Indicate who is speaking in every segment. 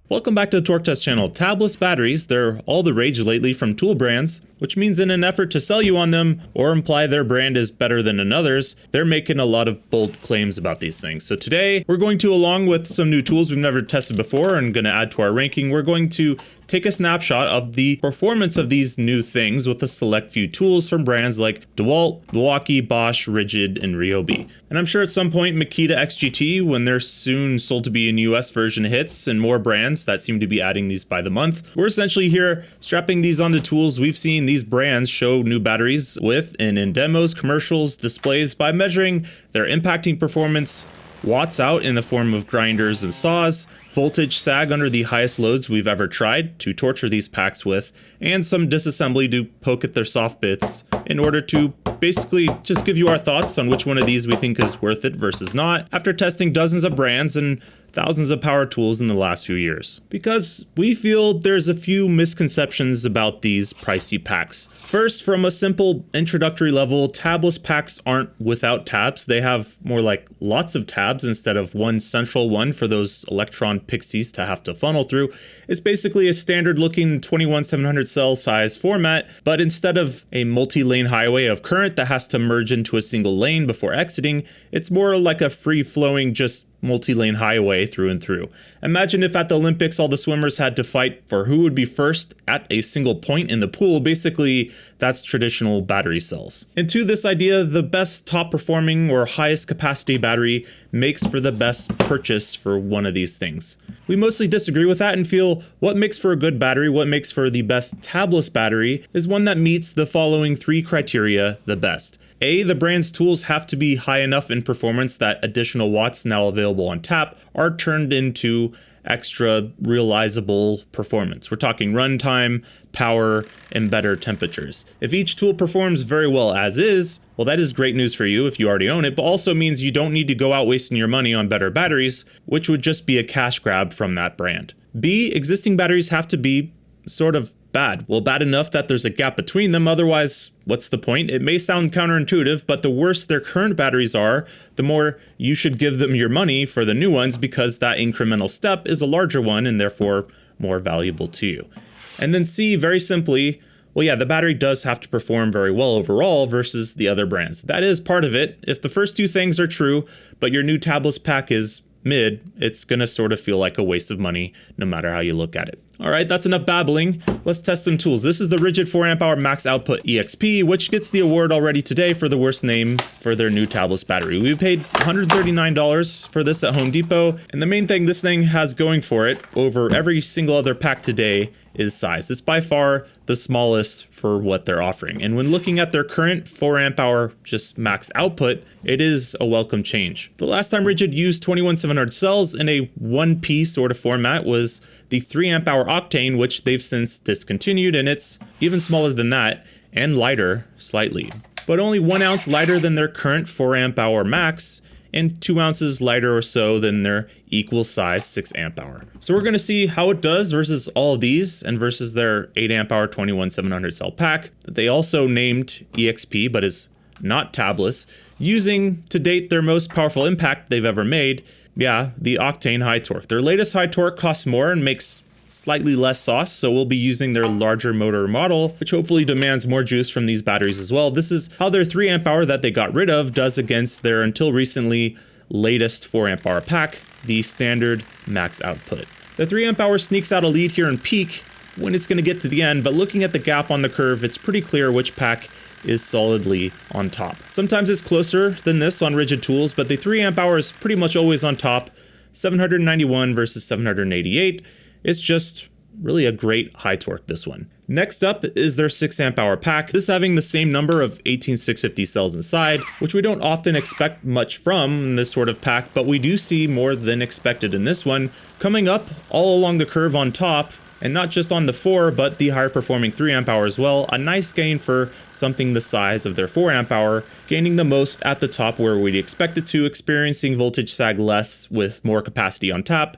Speaker 1: Welcome back to the Torque Test channel. Tabless batteries, they're all the rage lately from tool brands, which means in an effort to sell you on them or imply their brand is better than another's, they're making a lot of bold claims about these things. So today we're going to, along with some new tools we've never tested before and going to add to our ranking, we're going to take a snapshot of the performance of these new things with a select few tools from brands like DeWALT, Milwaukee, Bosch, Ridgid, and Ryobi. And I'm sure at some point Makita XGT, when their soon sold to be a US version hits, and more brands that seem to be adding these by the month, we're essentially here strapping these onto tools we've seen these brands show new batteries with and in demos, commercials, displays by measuring their impacting performance, watts out in the form of grinders and saws, voltage sag under the highest loads we've ever tried to torture these packs with, and some disassembly to poke at their soft bits in order to basically just give you our thoughts on which one of these we think is worth it versus not after testing dozens of brands and thousands of power tools in the last few years. Because we feel there's a few misconceptions about these pricey packs. First, from a simple introductory level, tabless packs aren't without tabs. They have more like lots of tabs instead of one central one for those electron pixies to have to funnel through. It's basically a standard looking 21700 cell size format, but instead of a multi-lane highway of current that has to merge into a single lane before exiting, it's more like a free-flowing just multi-lane highway through and through. Imagine if at the Olympics all the swimmers had to fight for who would be first at a single point in the pool. Basically, that's traditional battery cells. And to this idea, the best top performing or highest capacity battery makes for the best purchase for one of these things. We mostly disagree with that and feel what makes for a good battery, what makes for the best tabless battery, is one that meets the following three criteria the best. A, the brand's tools have to be high enough in performance that additional watts now available on tap are turned into extra realizable performance. We're talking runtime, power, and better temperatures. If each tool performs very well as is, well, that is great news for you if you already own it, but also means you don't need to go out wasting your money on better batteries, which would just be a cash grab from that brand. B, existing batteries have to be sort of bad. Well, bad enough that there's a gap between them, otherwise, what's the point? It may sound counterintuitive, but the worse their current batteries are, the more you should give them your money for the new ones because that incremental step is a larger one and therefore more valuable to you. And then C, very simply, well, yeah, the battery does have to perform very well overall versus the other brands. That is part of it. If the first two things are true, but your new tabless pack is mid, it's gonna sort of feel like a waste of money no matter how you look at it. All right, that's enough babbling. Let's test some tools. This is the Ridgid 4 amp hour max output EXP, which gets the award already today for the worst name for their new tabless battery. We paid $139 for this at Home Depot, and the main thing this thing has going for it over every single other pack today is size. It's by far the smallest for what they're offering. And when looking at their current 4 amp hour just max output, it is a welcome change. The last time Ridgid used 21700 cells in a 1P sort of format was the 3 amp hour Octane, which they've since discontinued, and it's even smaller than that and lighter slightly, but only 1 ounce lighter than their current 4 amp hour max and 2 ounces lighter or so than their equal size 6 amp hour. So we're gonna see how it does versus all of these and versus their 8 amp hour 21700 cell pack that they also named EXP but is not tabless, using to date their most powerful impact they've ever made. Yeah, the Octane high torque. Their latest high torque costs more and makes slightly less sauce, so we'll be using their larger motor model, which hopefully demands more juice from these batteries as well. This is how their 3 amp hour that they got rid of does against their until recently latest 4 amp hour pack, the standard max output. The 3 amp hour sneaks out a lead here in peak when it's going to get to the end, but looking at the gap on the curve, it's pretty clear which pack is solidly on top. Sometimes it's closer than this on Ridgid tools, but the 3 amp hour is pretty much always on top, 791 versus 788. It's just really a great high torque, this one. Next up is their 6 amp hour pack, this having the same number of 18650 cells inside, which we don't often expect much from in this sort of pack, but we do see more than expected in this one, coming up all along the curve on top, and not just on the 4, but the higher performing 3 amp hour as well. A nice gain for something the size of their 4 amp hour, gaining the most at the top where we'd expect it to, experiencing voltage sag less with more capacity on tap.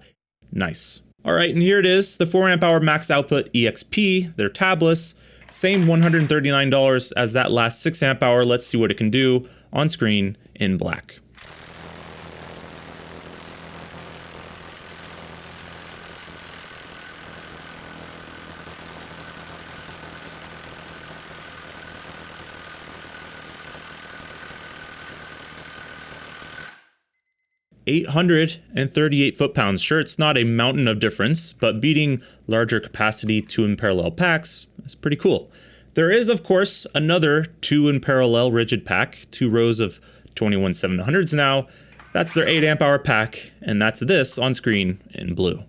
Speaker 1: Nice. All right, and here it is, the 4 amp hour max output EXP, their tabless, same $139 as that last 6 amp hour. Let's see what it can do on screen in black. 838 foot-pounds. Sure, it's not a mountain of difference, but beating larger capacity 2 in parallel packs is pretty cool. There is, of course, another 2 in parallel Ridgid pack, 2 rows of 21700s now. That's their 8 amp hour pack, and that's this on screen in blue.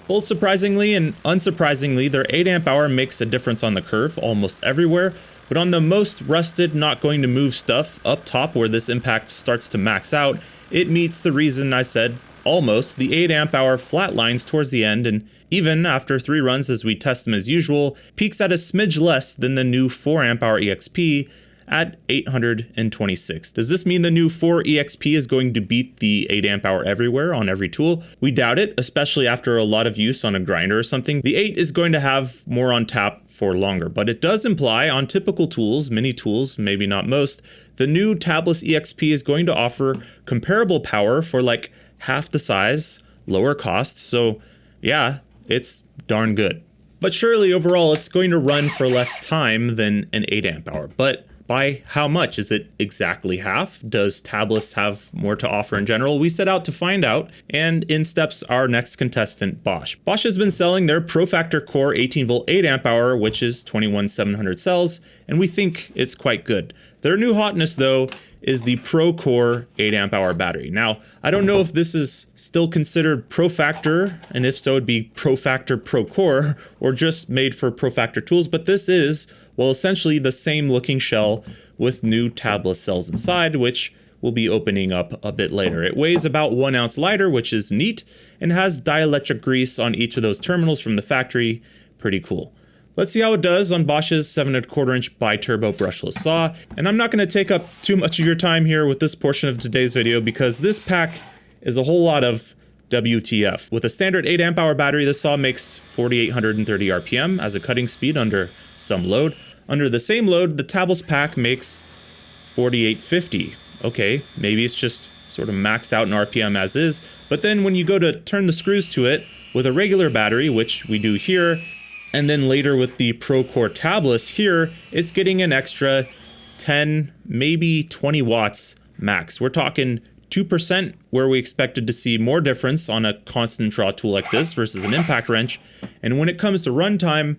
Speaker 1: Both surprisingly and unsurprisingly, their 8 amp hour makes a difference on the curve almost everywhere, but on the most rusted, not going to move stuff up top where this impact starts to max out, it meets the reason I said almost. The 8 amp hour flatlines towards the end, and even after 3 runs as we test them as usual, peaks at a smidge less than the new 4 amp hour EXP at 826. Does this mean the new 4 EXP is going to beat the 8 amp hour everywhere on every tool? We doubt it, especially after a lot of use on a grinder or something. The 8 is going to have more on tap for longer, but it does imply on typical tools, mini tools, maybe not most, the new tabless EXP is going to offer comparable power for like half the size, lower cost. So yeah, it's darn good. But surely overall it's going to run for less time than an 8 amp hour. But by how much? Is it exactly half? Does tabless have more to offer in general? We set out to find out, and in steps our next contestant, Bosch. Bosch has been selling their ProFactor Core 18 volt 8 amp hour, which is 21700 cells, and we think it's quite good. Their new hotness though is the ProCore 8 amp hour battery. Now, I don't know if this is still considered ProFactor, and if so, it'd be ProFactor ProCore, or just made for ProFactor tools, but this is, well, essentially the same looking shell with new tabless cells inside, which we'll be opening up a bit later. It weighs about 1 ounce lighter, which is neat, and has dielectric grease on each of those terminals from the factory. Pretty cool. Let's see how it does on Bosch's 7¼ inch bi-turbo brushless saw. And I'm not going to take up too much of your time here with this portion of today's video, because this pack is a whole lot of WTF. With a standard 8 amp hour battery, this saw makes 4,830 RPM as a cutting speed under some load. Under the same load, the tabless pack makes 4,850. Okay, maybe it's just sort of maxed out in RPM as is, but then when you go to turn the screws to it with a regular battery, which we do here, and then later with the ProCore tabless here, it's getting an extra 10, maybe 20 watts max. We're talking 2% where we expected to see more difference on a constant draw tool like this versus an impact wrench. And when it comes to runtime,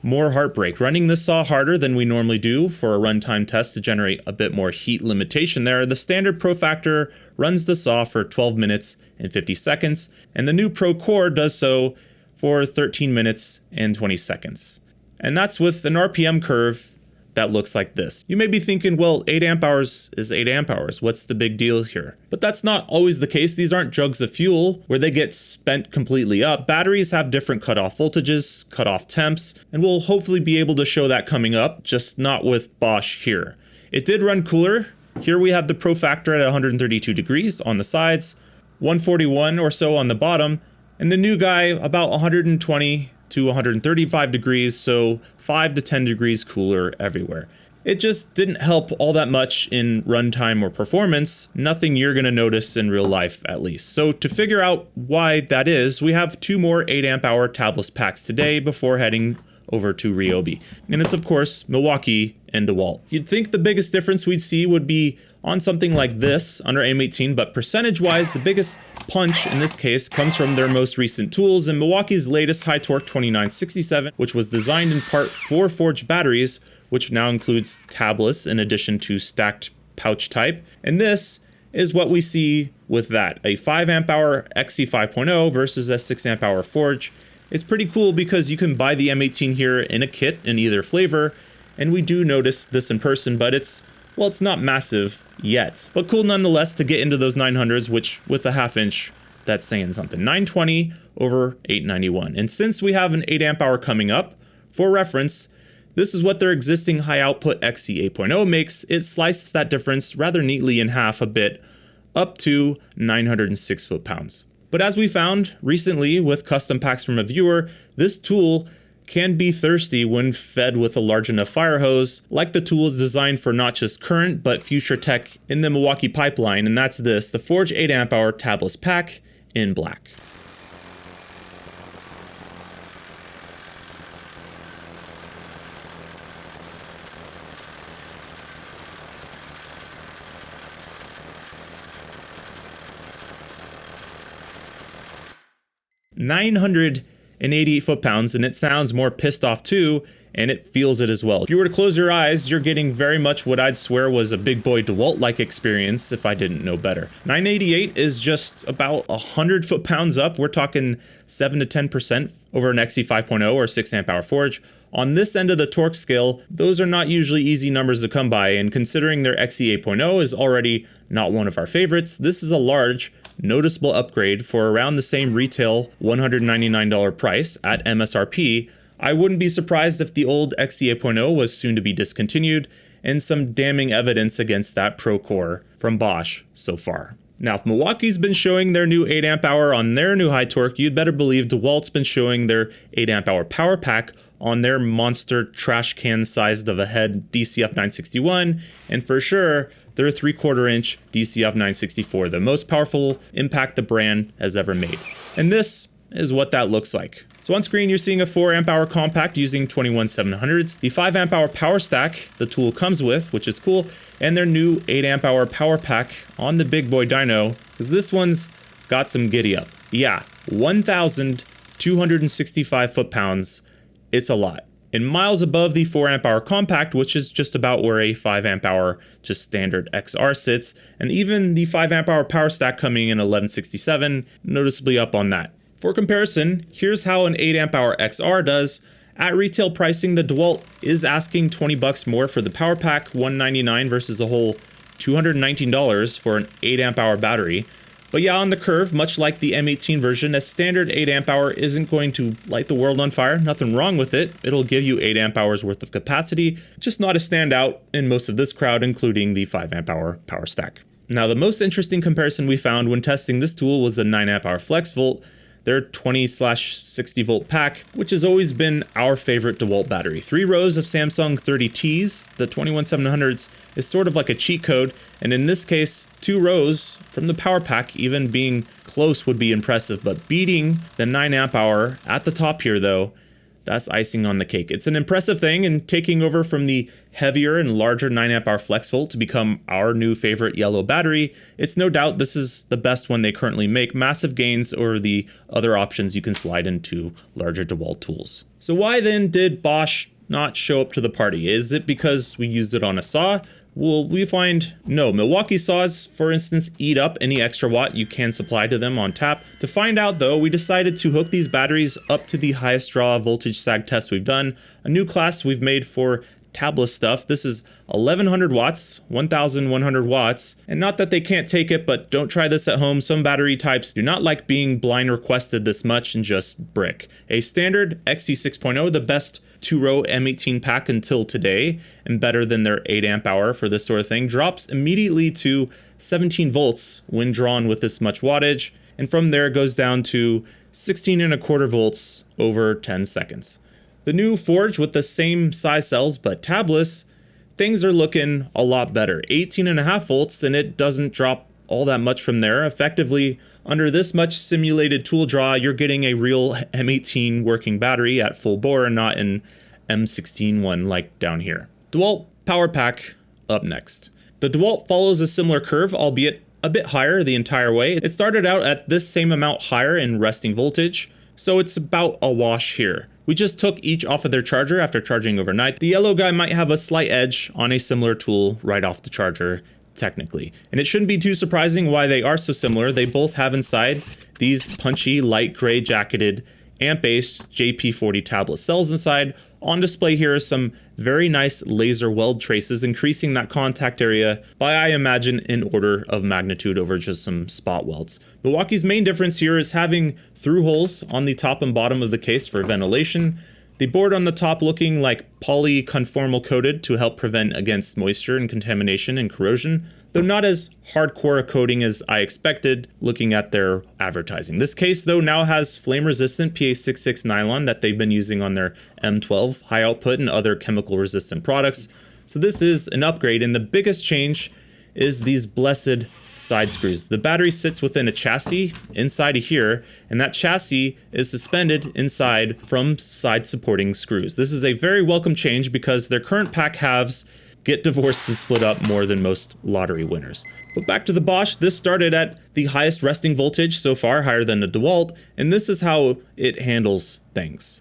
Speaker 1: more heartbreak. Running this saw harder than we normally do for a runtime test to generate a bit more heat limitation there. The standard ProFactor runs the saw for 12 minutes and 50 seconds, and the new ProCore does so for 13 minutes and 20 seconds. And that's with an RPM curve that looks like this. You may be thinking, well, 8 amp hours is 8 amp hours. What's the big deal here? But that's not always the case. These aren't jugs of fuel where they get spent completely up. Batteries have different cutoff voltages, cutoff temps, and we'll hopefully be able to show that coming up, just not with Bosch here. It did run cooler. Here we have the ProFactor at 132 degrees on the sides, 141 or so on the bottom, and the new guy about 120 to 135 degrees, so 5 to 10 degrees cooler everywhere. It just didn't help all that much in runtime or performance, nothing you're going to notice in real life at least. So to figure out why that is, we have 2 more 8 amp hour tabless packs today before heading over to Ryobi. And it's of course Milwaukee and DeWALT. You'd think the biggest difference we'd see would be on something like this under M18, but percentage-wise, the biggest punch in this case comes from their most recent tools and Milwaukee's latest high torque 2967, which was designed in part for forged batteries, which now includes tabless in addition to stacked pouch type. And this is what we see with that, a 5 amp hour XC 5.0 versus a 6 amp hour forge. It's pretty cool because you can buy the M18 here in a kit in either flavor, and we do notice this in person, but it's not massive yet, but cool nonetheless to get into those 900s, which with a 1/2 inch, that's saying something. 920 over 891. And since we have an 8 amp hour coming up, for reference, this is what their existing high output XC 8.0 makes. It slices that difference rather neatly in half a bit, up to 906 foot-pounds. But as we found recently with custom packs from a viewer, this tool can be thirsty when fed with a large enough fire hose, like the tool is designed for not just current, but future tech in the Milwaukee pipeline, and that's this, the Forge 8 amp hour tabless pack in black. 988 foot-pounds, and it sounds more pissed off too, and it feels it as well. If you were to close your eyes, you're getting very much what I'd swear was a big boy DeWALT-like experience if I didn't know better. 988 is just about 100 foot-pounds up. We're talking 7 to 10% over an XE 5.0 or 6 amp hour forge. On this end of the torque scale, those are not usually easy numbers to come by, and considering their XE 8.0 is already not one of our favorites, this is a large, noticeable upgrade for around the same retail $199 price at MSRP. I wouldn't be surprised if the old XE 8.0 was soon to be discontinued, and some damning evidence against that ProCore from Bosch so far. Now, if Milwaukee's been showing their new 8 amp hour on their new high torque, you'd better believe DeWalt's been showing their 8 amp hour PowerPack on their monster trash can sized of a head DCF 961, and for sure, their 3/4 inch DCF 964, the most powerful impact the brand has ever made. And this is what that looks like. So on screen, you're seeing a 4 amp hour compact using 21700s, the 5 amp hour power stack the tool comes with, which is cool, and their new 8 amp hour power pack on the big boy dyno, because this one's got some giddy up. Yeah, 1,265 foot-pounds. It's a lot. And miles above the 4 amp hour compact, which is just about where a 5 amp hour just standard XR sits, and even the 5 amp hour power stack coming in 1167, noticeably up on that. For comparison, here's how an 8 amp hour XR does. At retail pricing, the DeWalt is asking $20 more for the power pack, $199 versus a whole $219 for an 8 amp hour battery. But yeah, on the curve, much like the M18 version, a standard 8 amp hour isn't going to light the world on fire. Nothing wrong with it. It'll give you 8 amp hours worth of capacity, just not a standout in most of this crowd, including the 5 amp hour power stack. Now, the most interesting comparison we found when testing this tool was the 9 amp hour flex volt, their 20/60 volt pack, which has always been our favorite DeWalt battery. 3 rows of Samsung 30Ts, the 21700s, is sort of like a cheat code, and in this case, 2 rows from the power pack, even being close would be impressive, but beating the 9 amp hour at the top here though, that's icing on the cake. It's an impressive thing, and taking over from the heavier and larger 9 amp hour flex volt to become our new favorite yellow battery, it's no doubt this is the best one they currently make. Massive gains over the other options you can slide into larger DeWalt tools. So why then did Bosch not show up to the party? Is it because we used it on a saw? Well, we find no. Milwaukee saws, for instance, eat up any extra watt you can supply to them on tap. To find out though, we decided to hook these batteries up to the highest draw voltage sag test we've done, a new class we've made for tabless stuff. This is 1100 watts, 1100 watts, and not that they can't take it, but don't try this at home. Some battery types do not like being blind requested this much and just brick. A standard XE 6.0, the best 2-row M18 pack until today, and better than their 8 amp hour for this sort of thing, drops immediately to 17 volts when drawn with this much wattage, and from there goes down to 16.25 volts over 10 seconds. The new Forge with the same size cells but tabless, things are looking a lot better. 18.5 volts, and it doesn't drop all that much from there. Effectively, under this much simulated tool draw, you're getting a real M18 working battery at full bore and not an M16 one like down here. DeWalt Power Pack up next. The DeWalt follows a similar curve, albeit a bit higher the entire way. It started out at this same amount higher in resting voltage, so it's about a wash here. We just took each off of their charger after charging overnight. The yellow guy might have a slight edge on a similar tool right off the charger, technically. And it shouldn't be too surprising why they are so similar. They both have inside these punchy light gray jacketed amp-based JP40 tablet cells inside. On display here are some very nice laser weld traces, increasing that contact area by, I imagine, an order of magnitude over just some spot welds. Milwaukee's main difference here is having through holes on the top and bottom of the case for ventilation. The board on the top looking like polyconformal coated to help prevent against moisture and contamination and corrosion, though not as hardcore a coating as I expected looking at their advertising. This case though now has flame resistant PA66 nylon that they've been using on their M12 high output and other chemical resistant products. So this is an upgrade, and the biggest change is these blessed side screws. The battery sits within a chassis inside of here, and that chassis is suspended inside from side supporting screws. This is a very welcome change because their current pack halves get divorced and split up more than most lottery winners. But back to the Bosch, this started at the highest resting voltage so far, higher than the DeWALT, and this is how it handles things.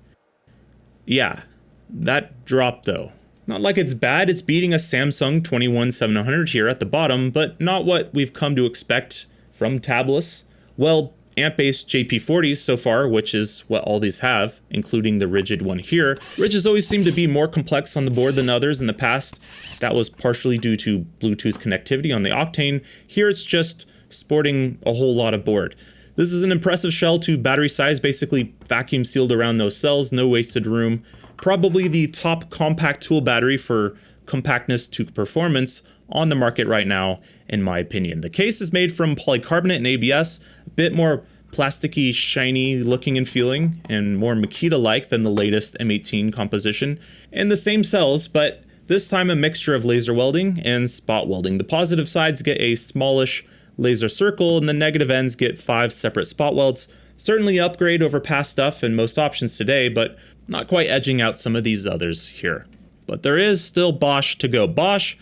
Speaker 1: Yeah, that dropped though. Not like it's bad, it's beating a Samsung 21700 here at the bottom, but not what we've come to expect from tabless. Well, amp-based JP40s so far, which is what all these have, including the Ridgid one here. Ridgids always seem to be more complex on the board than others in the past. That was partially due to Bluetooth connectivity on the Octane. Here it's just sporting a whole lot of board. This is an impressive shell to battery size, basically vacuum sealed around those cells, no wasted room. Probably the top compact tool battery for compactness to performance on the market right now, in my opinion. The case is made from polycarbonate and ABS, a bit more plasticky, shiny looking and feeling, and more Makita-like than the latest M18 composition. And the same cells, but this time a mixture of laser welding and spot welding. The positive sides get a smallish laser circle, and the negative ends get 5 separate spot welds. Certainly upgrade over past stuff and most options today, but not quite edging out some of these others here. But there is still Bosch to go. Bosch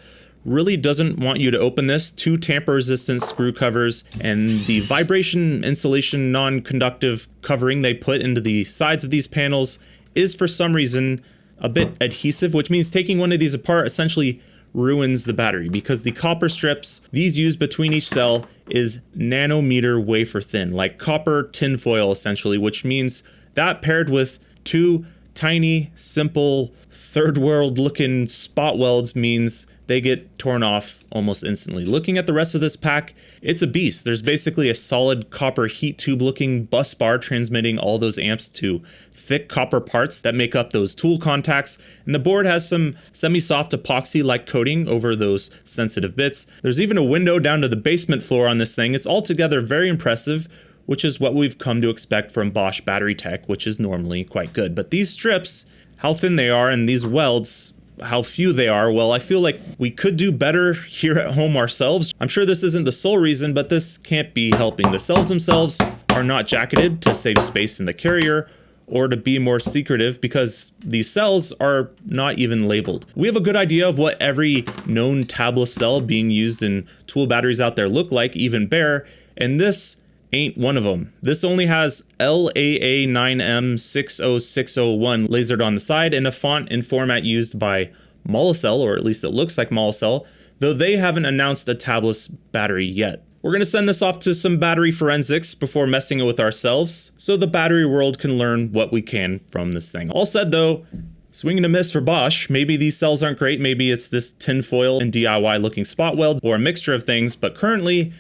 Speaker 1: really doesn't want you to open this. 2 tamper-resistant screw covers and the vibration insulation non-conductive covering they put into the sides of these panels is for some reason a bit adhesive, which means taking one of these apart essentially ruins the battery because the copper strips these use between each cell is nanometer wafer thin, like copper tinfoil essentially, which means that paired with 2 tiny, simple, third world looking spot welds means they get torn off almost instantly. Looking at the rest of this pack, it's a beast. There's basically a solid copper heat tube looking bus bar transmitting all those amps to thick copper parts that make up those tool contacts. And the board has some semi-soft epoxy-like coating over those sensitive bits. There's even a window down to the basement floor on this thing. It's altogether very impressive, which is what we've come to expect from Bosch battery tech, which is normally quite good. But these strips, how thin they are, and these welds, how few they are, well, I feel like we could do better here at home ourselves. I'm sure this isn't the sole reason, but this can't be helping. The cells themselves are not jacketed to save space in the carrier or to be more secretive because these cells are not even labeled. We have a good idea of what every known tabless cell being used in tool batteries out there look like, even bare, and this ain't one of them. This only has LAA9M60601 lasered on the side and a font and format used by Molicel, or at least it looks like Molicel, though they haven't announced a tabless battery yet. We're gonna send this off to some battery forensics before messing it with ourselves, so the battery world can learn what we can from this thing. All said though, swing and a miss for Bosch. Maybe these cells aren't great, maybe it's this tinfoil and DIY looking spot weld, or a mixture of things, but currently,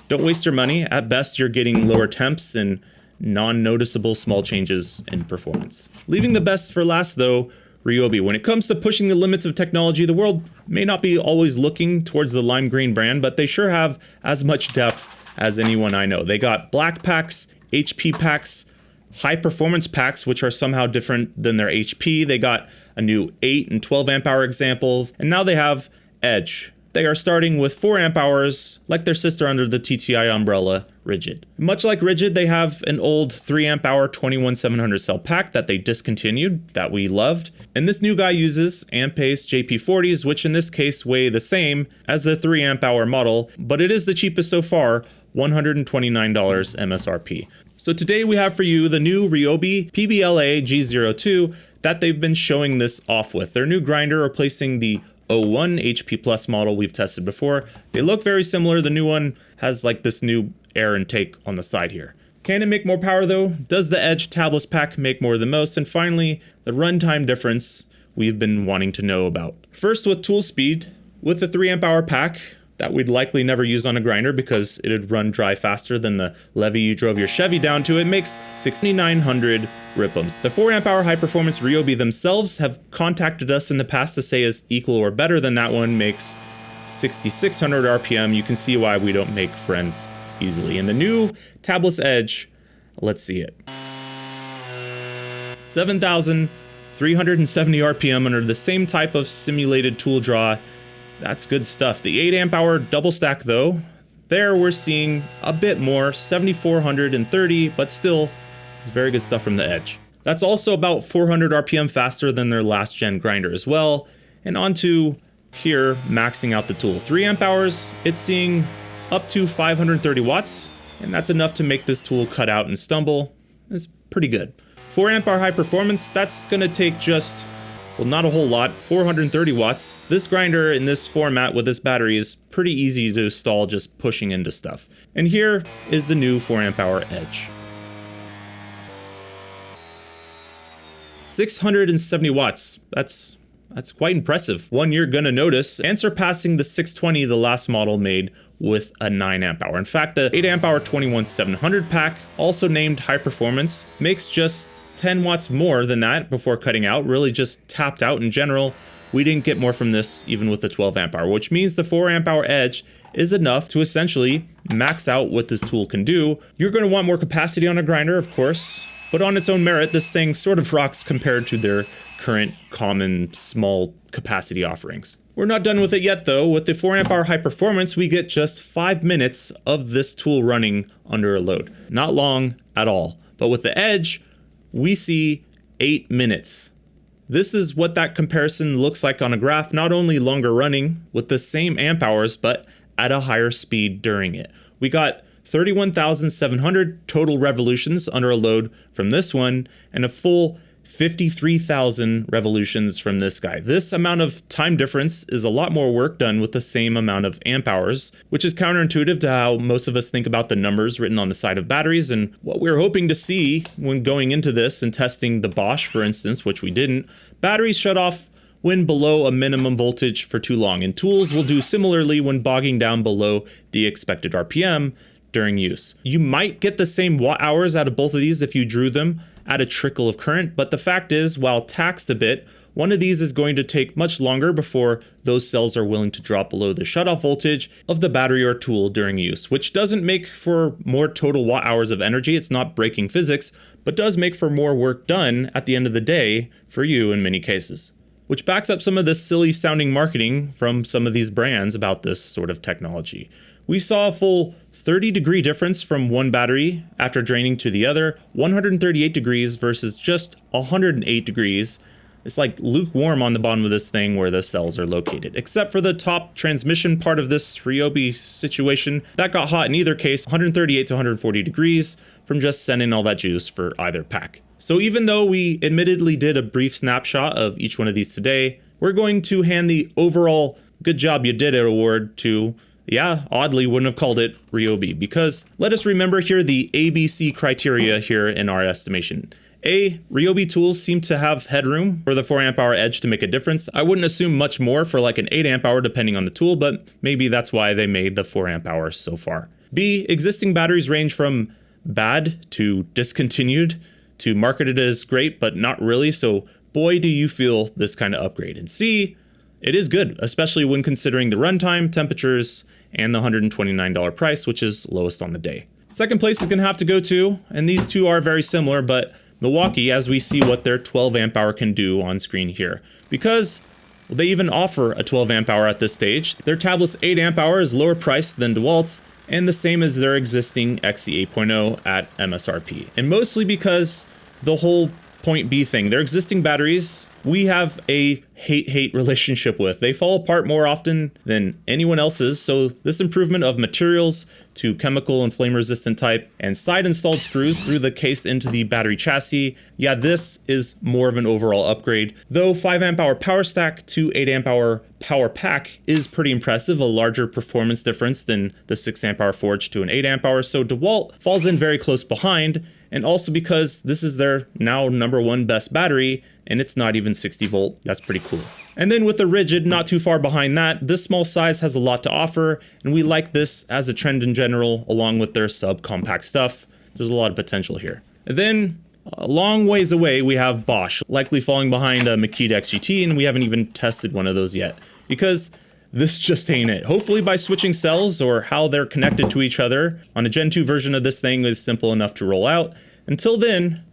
Speaker 1: don't waste your money. At best, you're getting lower temps and non-noticeable small changes in performance. Leaving the best for last though, Ryobi. When it comes to pushing the limits of technology, the world may not be always looking towards the lime green brand, but they sure have as much depth as anyone I know. They got black packs, HP packs, high performance packs, which are somehow different than their HP. They got a new 8 and 12 amp hour example, and now they have Edge. They are starting with 4 amp hours, like their sister under the TTI umbrella, Ridgid. Much like Ridgid, they have an old 3 amp hour 21700 cell pack that they discontinued, that we loved. And this new guy uses amp-based JP40s, which in this case weigh the same as the 3 amp hour model, but it is the cheapest so far, $129 MSRP. So today we have for you the new Ryobi PBLA G02 that they've been showing this off with. Their new grinder replacing the 01 HP Plus model we've tested before. They look very similar. The new one has like this new air intake on the side here. Can it make more power though? Does the Edge tabless pack make more than most? And finally, the runtime difference we've been wanting to know about. First with tool speed, with the 3 amp hour pack that we'd likely never use on a grinder because it'd run dry faster than the levy you drove your Chevy down to, it makes 6,900 RPMs. The 4 amp hour high performance Ryobi themselves have contacted us in the past to say is equal or better than that one, makes 6,600 RPM. You can see why we don't make friends easily. And the new tabless Edge, let's see it. 7,370 RPM under the same type of simulated tool draw. That's good stuff. The 8 amp hour double stack though, there we're seeing a bit more, 7,430, but still, it's very good stuff from the Edge. That's also about 400 RPM faster than their last gen grinder as well. And on to here maxing out the tool. 3 amp hours, it's seeing up to 530 watts, and that's enough to make this tool cut out and stumble. It's pretty good. 4 amp hour high performance, that's gonna take just, well, not a whole lot, 430 watts. This grinder in this format with this battery is pretty easy to install just pushing into stuff. And here is the new 4 amp hour Edge. 670 watts, that's quite impressive. One you're gonna notice, and surpassing the 620 the last model made with a 9 amp hour. In fact, the 8 amp hour 21700 pack, also named high performance, makes just 10 watts more than that before cutting out, really just tapped out in general. We didn't get more from this even with the 12 amp hour, which means the 4 amp hour Edge is enough to essentially max out what this tool can do. You're gonna want more capacity on a grinder, of course, but on its own merit, this thing sort of rocks compared to their current common small capacity offerings. We're not done with it yet though. With the 4 amp hour high performance, we get just 5 minutes of this tool running under a load. Not long at all. But with the Edge, we see 8 minutes. This is what that comparison looks like on a graph, not only longer running with the same amp hours, but at a higher speed during it. We got 31,700 total revolutions under a load from this one, and a full 53,000 revolutions from this guy. This amount of time difference is a lot more work done with the same amount of amp hours, which is counterintuitive to how most of us think about the numbers written on the side of batteries. And what we're hoping to see when going into this and testing the Bosch, for instance, which we didn't, batteries shut off when below a minimum voltage for too long, and tools will do similarly when bogging down below the expected RPM during use. You might get the same watt hours out of both of these if you drew them at a trickle of current, but the fact is, while taxed a bit, one of these is going to take much longer before those cells are willing to drop below the shutoff voltage of the battery or tool during use, which doesn't make for more total watt hours of energy. It's not breaking physics, but does make for more work done at the end of the day for you in many cases. Which backs up some of the silly sounding marketing from some of these brands about this sort of technology. We saw a full 30-degree difference from one battery after draining to the other, 138 degrees versus just 108 degrees. It's like lukewarm on the bottom of this thing where the cells are located, except for the top transmission part of this Ryobi situation. That got hot in either case, 138 to 140 degrees from just sending all that juice for either pack. So even though we admittedly did a brief snapshot of each one of these today, we're going to hand the overall good job you did it award to, yeah, oddly wouldn't have called it Ryobi, because let us remember here the ABC criteria here in our estimation. A, Ryobi tools seem to have headroom for the 4 amp hour Edge to make a difference. I wouldn't assume much more for like an 8 amp hour depending on the tool, but maybe that's why they made the 4 amp hour so far. B, existing batteries range from bad to discontinued to marketed as great, but not really. So boy, do you feel this kind of upgrade. And C, it is good, especially when considering the runtime, temperatures, and the $129 price, which is lowest on the day. Second place is gonna have to go to, and these two are very similar, but Milwaukee, as we see what their 12 amp hour can do on screen here. Because they even offer a 12 amp hour at this stage. Their tabless 8 amp hour is lower priced than DeWALT's, and the same as their existing XE 8.0 at MSRP. And mostly because the whole Point B thing, their existing batteries, we have a hate-hate relationship with. They fall apart more often than anyone else's, so this improvement of materials to chemical and flame-resistant type and side-installed screws through the case into the battery chassis, yeah, this is more of an overall upgrade. Though 5 amp hour power stack to 8 amp hour power pack is pretty impressive, a larger performance difference than the 6 amp hour Forge to an 8 amp hour, so DeWALT falls in very close behind, and also because this is their now #1 best battery, and it's not even 60 volt. That's pretty cool. And then with the Ridgid, not too far behind that, this small size has a lot to offer, and we like this as a trend in general, along with their subcompact stuff. There's a lot of potential here. And then, a long ways away, we have Bosch, likely falling behind a Makita XGT, and we haven't even tested one of those yet, because this just ain't it. Hopefully by switching cells or how they're connected to each other on a Gen 2 version of this thing is simple enough to roll out. Until then,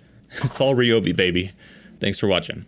Speaker 1: it's all Ryobi, baby. Thanks for watching.